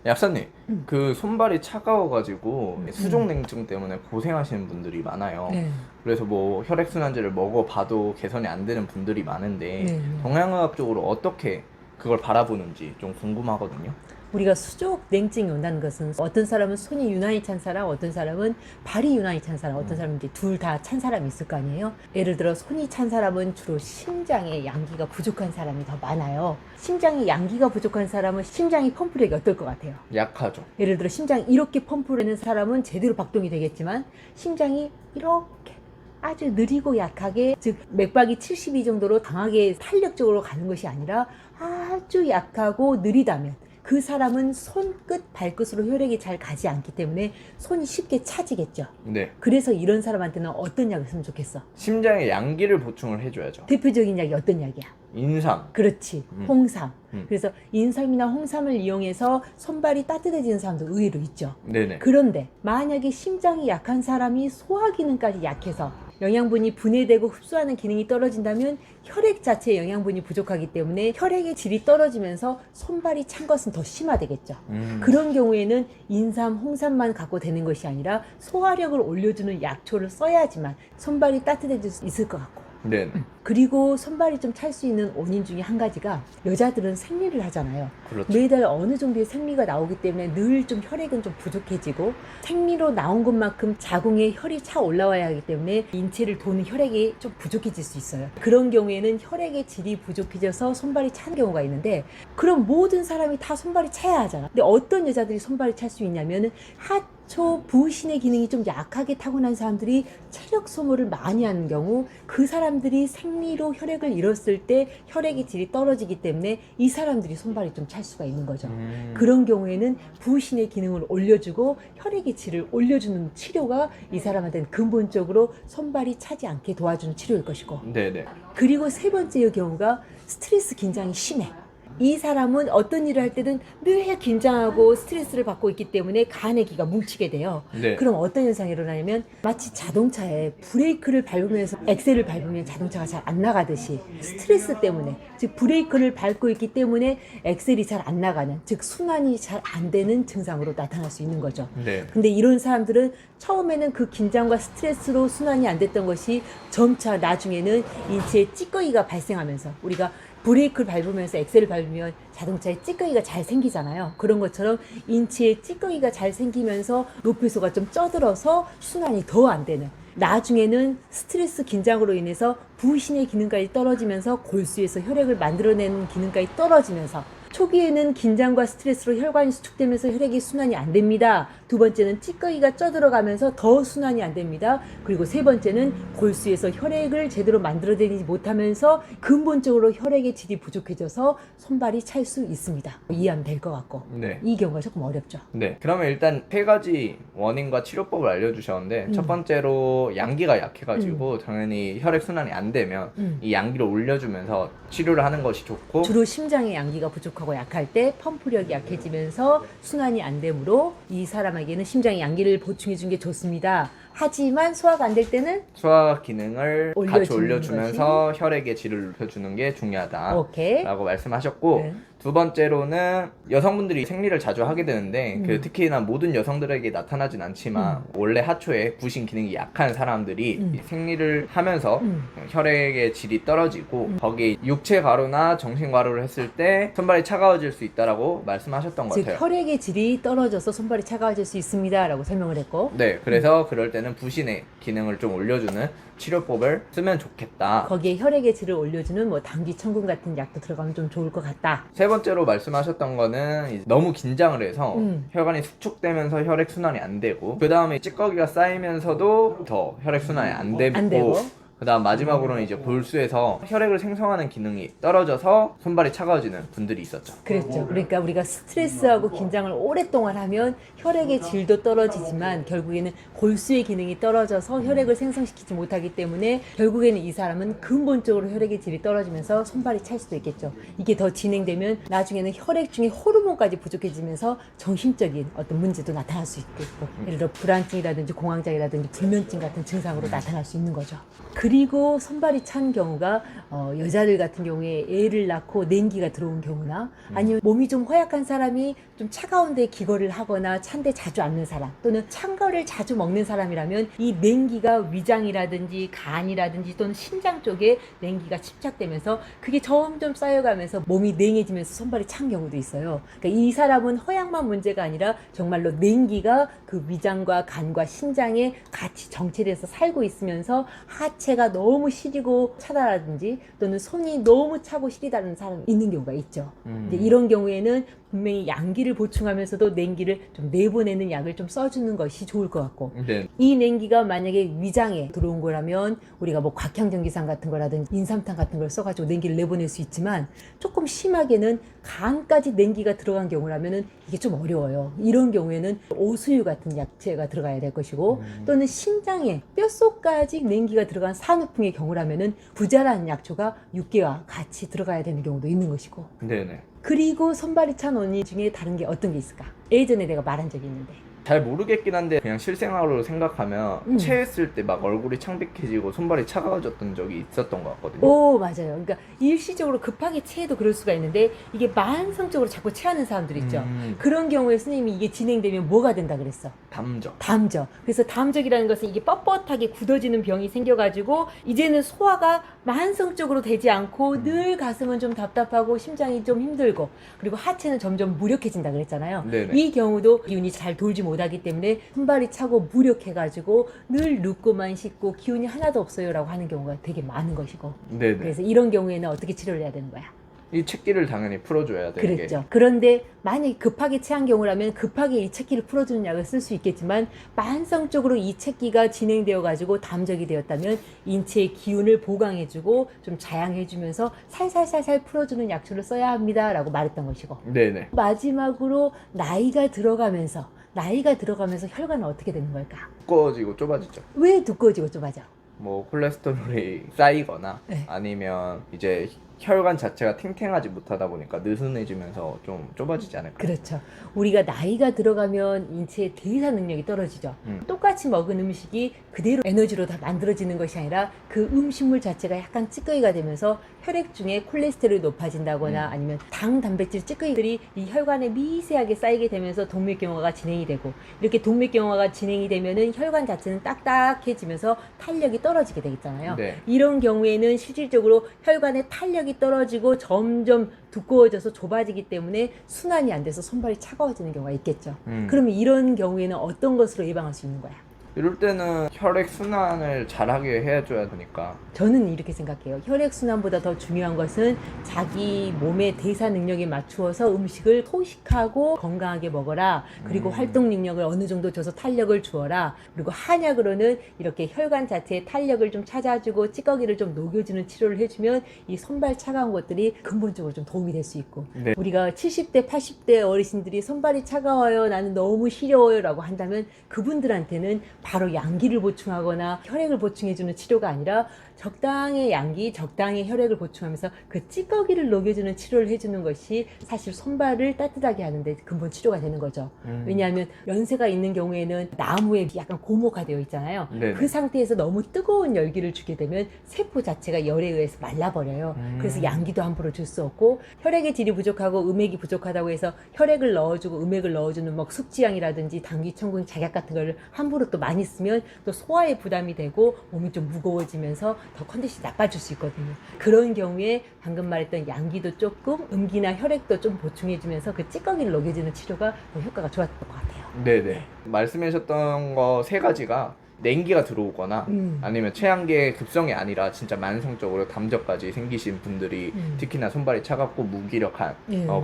약사님, 그 손발이 차가워가지고 음. 수족냉증 때문에 고생하시는 분들이 많아요. 네. 그래서 뭐 혈액순환제를 먹어봐도 개선이 안 되는 분들이 많은데 네. 동양의학적으로 어떻게 그걸 바라보는지 좀 궁금하거든요. 우리가 수족 냉증이 온다는 것은 어떤 사람은 손이 유난히 찬 사람, 어떤 사람은 발이 유난히 찬 사람, 어떤 사람은 둘 다 찬 사람이 있을 거 아니에요. 예를 들어 손이 찬 사람은 주로 심장에 양기가 부족한 사람이 더 많아요. 심장에 양기가 부족한 사람은 심장이 펌프력이 어떨 것 같아요? 약하죠. 예를 들어 심장이 이렇게 펌프를 하는 사람은 제대로 박동이 되겠지만, 심장이 이렇게 아주 느리고 약하게, 즉 맥박이 72 정도로 강하게 탄력적으로 가는 것이 아니라 아주 약하고 느리다면 그 사람은 손끝 발끝으로 혈액이 잘 가지 않기 때문에 손이 쉽게 차지겠죠. 네. 그래서 이런 사람한테는 어떤 약을 쓰면 좋겠어? 심장에 양기를 보충을 해줘야죠. 대표적인 약이 어떤 약이야? 인삼. 그렇지, 홍삼. 음. 그래서 인삼이나 홍삼을 이용해서 손발이 따뜻해지는 사람도 의외로 있죠. 네네. 그런데 만약에 심장이 약한 사람이 소화 기능까지 약해서 영양분이 분해되고 흡수하는 기능이 떨어진다면 혈액 자체의 영양분이 부족하기 때문에 혈액의 질이 떨어지면서 손발이 찬 것은 더 심화되겠죠. 그런 경우에는 인삼, 홍삼만 갖고 되는 것이 아니라 소화력을 올려주는 약초를 써야지만 손발이 따뜻해질 수 있을 것 같고, 네네. 그리고 손발이 좀 찰 수 있는 원인 중에 한 가지가, 여자들은 생리를 하잖아요. 그렇죠. 매달 어느 정도의 생리가 나오기 때문에 늘 좀 혈액은 좀 부족해지고, 생리로 나온 것만큼 자궁에 혈이 차 올라와야 하기 때문에 인체를 도는 혈액이 좀 부족해질 수 있어요. 그런 경우에는 혈액의 질이 부족해져서 손발이 찬 경우가 있는데, 그럼 모든 사람이 다 손발이 차야 하잖아. 근데 어떤 여자들이 손발이 찰 수 있냐면, 하초 부신의 기능이 좀 약하게 타고난 사람들이 체력 소모를 많이 하는 경우, 그 사람들이 생리로 혈액을 잃었을 때 혈액의 질이 떨어지기 때문에 이 사람들이 손발이 좀 찰 수가 있는 거죠. 그런 경우에는 부신의 기능을 올려주고 혈액의 질을 올려주는 치료가 이 사람한테는 근본적으로 손발이 차지 않게 도와주는 치료일 것이고, 네네. 그리고 세 번째의 경우가 스트레스 긴장이 심해. 이 사람은 어떤 일을 할 때든 늘 긴장하고 스트레스를 받고 있기 때문에 가내기가 뭉치게 돼요. 네. 그럼 어떤 현상이 일어나냐면, 마치 자동차에 브레이크를 밟으면서 엑셀을 밟으면 자동차가 잘 안 나가듯이, 스트레스 때문에, 즉 브레이크를 밟고 있기 때문에 엑셀이 잘 안 나가는, 즉 순환이 잘 안 되는 증상으로 나타날 수 있는 거죠. 네. 근데 이런 사람들은 처음에는 그 긴장과 스트레스로 순환이 안 됐던 것이 점차 나중에는 인체에 찌꺼기가 발생하면서, 우리가 브레이크를 밟으면서 엑셀을 밟으면 자동차에 찌꺼기가 잘 생기잖아요. 그런 것처럼 인체에 찌꺼기가 잘 생기면서 노폐소가 좀 쪄들어서 순환이 더 안 되는, 나중에는 스트레스 긴장으로 인해서 부신의 기능까지 떨어지면서 골수에서 혈액을 만들어내는 기능까지 떨어지면서, 초기에는 긴장과 스트레스로 혈관이 수축되면서 혈액이 순환이 안 됩니다. 두 번째는 찌꺼기가 쪄들어가면서 더 순환이 안 됩니다. 그리고 세 번째는 골수에서 혈액을 제대로 만들어내지 못하면서 근본적으로 혈액의 질이 부족해져서 손발이 찰 수 있습니다. 이해하면 될 것 같고, 네. 이 경우가 조금 어렵죠. 네. 그러면 일단 세 가지 원인과 치료법을 알려주셨는데 첫 번째로 양기가 약해가지고 당연히 혈액 순환이 안 되면 이 양기를 올려주면서 치료를 하는 것이 좋고, 주로 심장의 양기가 부족하고 약할 때 펌프력이 약해지면서 순환이 안 되므로 이 사람에게는 심장의 양기를 보충해 준 게 좋습니다. 하지만 소화가 안 될 때는 소화 기능을 같이 올려주는 올려주면서 혈액의 질을 높여주는 게 중요하다 오케이. 라고 말씀하셨고, 네. 두 번째로는 여성분들이 생리를 자주 하게 되는데 그 특히나 모든 여성들에게 나타나진 않지만 원래 하초에 부신 기능이 약한 사람들이 이 생리를 하면서 혈액의 질이 떨어지고 거기에 육체 과로나 정신 과로를 했을 때 손발이 차가워질 수 있다라고 말씀하셨던 것 즉 같아요. 혈액의 질이 떨어져서 손발이 차가워질 수 있습니다 라고 설명을 했고, 네, 그래서 그럴 때는 부신의 기능을 좀 올려주는 치료법을 쓰면 좋겠다. 거기에 혈액의 질을 올려주는 뭐 당귀천금 같은 약도 들어가면 좀 좋을 것 같다. 세 번째로 말씀하셨던 거는 이제 너무 긴장을 해서 혈관이 수축되면서 혈액 순환이 안 되고, 그 다음에 찌꺼기가 쌓이면서도 더 혈액 순환이 안 되고, 그 다음 마지막으로는 이제 골수에서 혈액을 생성하는 기능이 떨어져서 손발이 차가워지는 분들이 있었죠. 그랬죠. 그러니까 우리가 스트레스하고 긴장을 오랫동안 하면 혈액의 질도 떨어지지만 결국에는 골수의 기능이 떨어져서 혈액을 생성시키지 못하기 때문에 결국에는 이 사람은 근본적으로 혈액의 질이 떨어지면서 손발이 찰 수도 있겠죠. 이게 더 진행되면 나중에는 혈액 중에 호르몬까지 부족해지면서 정신적인 어떤 문제도 나타날 수 있겠고, 예를 들어 불안증이라든지 공황장애라든지 불면증 같은 증상으로 나타날 수 있는 거죠. 그리고 손발이 찬 경우가 여자들 같은 경우에 애를 낳고 냉기가 들어온 경우나 아니면 몸이 좀 허약한 사람이 좀 차가운 데 기거를 하거나 찬데 자주 앉는 사람 또는 찬 거를 자주 먹는 사람이라면 이 냉기가 위장이라든지 간이라든지 또는 신장 쪽에 냉기가 집착되면서 그게 점점 쌓여가면서 몸이 냉해지면서 손발이 찬 경우도 있어요. 그러니까 이 사람은 허약만 문제가 아니라 정말로 냉기가 그 위장과 간과 신장에 같이 정체돼서 살고 있으면서 하체가 너무 시리고 차다라든지 또는 손이 너무 차고 시리다는 사람이 있는 경우가 있죠. 이제 이런 경우에는 분명히 양기를 보충하면서도 냉기를 좀 내보내는 약을 좀 써주는 것이 좋을 것 같고 네. 이 냉기가 만약에 위장에 들어온 거라면 우리가 뭐 곽향정기상 같은 거라든지 인삼탕 같은 걸 써가지고 냉기를 내보낼 수 있지만 조금 심하게는 간까지 냉기가 들어간 경우라면은 이게 좀 어려워요. 이런 경우에는 오수유 같은 약재가 들어가야 될 것이고 또는 신장에 뼛속까지 냉기가 들어간 산후풍의 경우라면은 부자란 약초가 육개와 같이 들어가야 되는 경우도 있는 것이고 네네. 그리고 손발이 찬 원인 중에 다른 게 어떤 게 있을까? 예전에 내가 말한 적이 있는데 잘 모르겠긴 한데 그냥 실생활로 생각하면 체했을 때 막 얼굴이 창백해지고 손발이 차가워졌던 적이 있었던 것 같거든요. 오 맞아요. 그러니까 일시적으로 급하게 체해도 그럴 수가 있는데 이게 만성적으로 자꾸 체하는 사람들 있죠. 그런 경우에 스님이 이게 진행되면 뭐가 된다 그랬어? 담적. 담적. 그래서 담적이라는 것은 이게 뻣뻣하게 굳어지는 병이 생겨가지고 이제는 소화가 만성적으로 되지 않고 늘 가슴은 좀 답답하고 심장이 좀 힘들고 그리고 하체는 점점 무력해진다 그랬잖아요. 네네. 이 경우도 기운이 잘 돌지 못하기 때문에 손발이 차고 무력해가지고 늘 눕고만 씻고 기운이 하나도 없어요라고 하는 경우가 되게 많은 것이고 네네. 그래서 이런 경우에는 어떻게 치료를 해야 되는 거야? 이 책기를 당연히 풀어줘야 되는 게. 그랬죠. 그런데 만약에 급하게 체한 경우라면 급하게 이 체기를 풀어주는 약을 쓸 수 있겠지만 만성적으로 이 체기가 진행되어 가지고 담적이 되었다면 인체의 기운을 보강해주고 좀 자양해주면서 살살살살 풀어주는 약초를 써야 합니다라고 말했던 것이고 네네. 마지막으로 나이가 들어가면서 혈관은 어떻게 되는 걸까? 두꺼워지고 좁아지죠. 왜 두꺼워지고 좁아져? 뭐 콜레스테롤이 쌓이거나 네. 아니면 이제 혈관 자체가 탱탱하지 못하다 보니까 느슨해지면서 좀 좁아지지 않을까요? 그렇죠. 우리가 나이가 들어가면 인체의 대사 능력이 떨어지죠. 똑같이 먹은 음식이 그대로 에너지로 다 만들어지는 것이 아니라 그 음식물 자체가 약간 찌꺼기가 되면서 혈액 중에 콜레스테롤이 높아진다거나 아니면 당, 단백질, 찌꺼기들이 이 혈관에 미세하게 쌓이게 되면서 동맥경화가 진행이 되고 이렇게 동맥경화가 진행이 되면은 혈관 자체는 딱딱해지면서 탄력이 떨어지게 되겠잖아요. 네. 이런 경우에는 실질적으로 혈관의 탄력이 떨어지고 점점 두꺼워져서 좁아지기 때문에 순환이 안 돼서 손발이 차가워지는 경우가 있겠죠. 그러면 이런 경우에는 어떤 것으로 예방할 수 있는 거야? 이럴 때는 혈액 순환을 잘하게 해줘야 되니까. 저는 이렇게 생각해요. 혈액순환보다 더 중요한 것은 자기 몸의 대사 능력에 맞추어서 음식을 소식하고 건강하게 먹어라. 그리고 활동 능력을 어느 정도 줘서 탄력을 주어라. 그리고 한약으로는 이렇게 혈관 자체의 탄력을 좀 찾아주고 찌꺼기를 좀 녹여주는 치료를 해주면 이 손발 차가운 것들이 근본적으로 좀 도움이 될 수 있고 네. 우리가 70대, 80대 어르신들이 손발이 차가워요. 나는 너무 시려워요. 라고 한다면 그분들한테는 바로 양기를 보충하거나 혈액을 보충해주는 치료가 아니라 적당의 양기, 적당의 혈액을 보충하면서 그 찌꺼기를 녹여주는 치료를 해주는 것이 사실 손발을 따뜻하게 하는데 근본 치료가 되는 거죠. 왜냐하면 연세가 있는 경우에는 나무에 약간 고목화되어 있잖아요. 네네. 그 상태에서 너무 뜨거운 열기를 주게 되면 세포 자체가 열에 의해서 말라버려요. 그래서 양기도 함부로 줄 수 없고 혈액의 질이 부족하고 음액이 부족하다고 해서 혈액을 넣어주고 음액을 넣어주는 뭐 숙지향이라든지 당귀청군 작약 같은 걸 함부로 또 많이 쓰면 또 소화에 부담이 되고 몸이 좀 무거워지면서 더 컨디션이 나빠질 수 있거든요. 그런 경우에 방금 말했던 양기도 조금 음기나 혈액도 좀 보충해주면서 그 찌꺼기를 녹여주는 치료가 더 효과가 좋았던 것 같아요. 네네. 말씀하셨던 거 세 가지가 냉기가 들어오거나 아니면 체한계 급성이 아니라 진짜 만성적으로 담적까지 생기신 분들이 특히나 손발이 차갑고 무기력한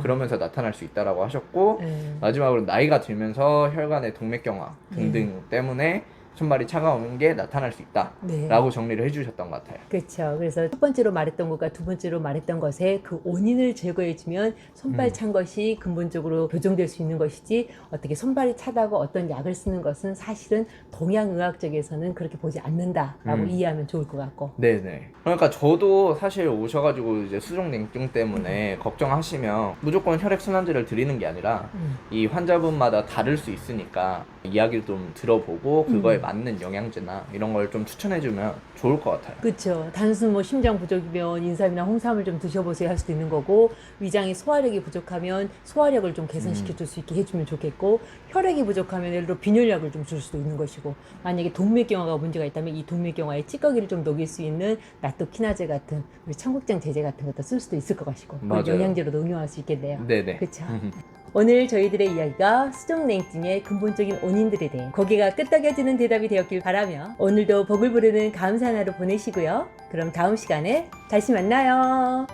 그러면서 나타날 수 있다라고 하셨고 마지막으로 나이가 들면서 혈관의 동맥경화 등등 때문에 손발이 차가운 게 나타날 수 있다 네. 라고 정리를 해주셨던 것 같아요. 그렇죠. 그래서 첫 번째로 말했던 것과 두 번째로 말했던 것의 그 원인을 제거해주면 손발 찬 것이 근본적으로 교정될 수 있는 것이지 어떻게 손발이 차다고 어떤 약을 쓰는 것은 사실은 동양의학적에서는 그렇게 보지 않는다라고 이해하면 좋을 것 같고. 네네. 그러니까 저도 사실 오셔가지고 이제 수족냉증 때문에 걱정하시면 무조건 혈액순환제를 드리는 게 아니라 이 환자분마다 다를 수 있으니까 이야기를 좀 들어보고 그거에 맞는 영양제나 이런 걸 좀 추천해주면 좋을 것 같아요. 그렇죠. 단순 뭐 심장 부족이면 인삼이나 홍삼을 좀 드셔보세요 할 수도 있는 거고, 위장이 소화력이 부족하면 소화력을 좀 개선시켜 줄 수 있게 해주면 좋겠고, 혈액이 부족하면 예를 들어 빈혈약을 좀 줄 수도 있는 것이고, 만약에 동맥경화가 문제가 있다면 이 동맥경화에 찌꺼기를 좀 녹일 수 있는 나토키나제 같은 우리 청국장 제제 같은 것도 쓸 수도 있을 것 같고, 맞아요. 영양제로도 응용할 수 있겠네요. 네네. 그렇죠. 오늘 저희들의 이야기가 수족냉증의 근본적인 원인들에 대해 고개가 끄덕여지는 대답이 되었길 바라며 오늘도 복을 부르는 감사한 하루 보내시고요. 그럼 다음 시간에 다시 만나요.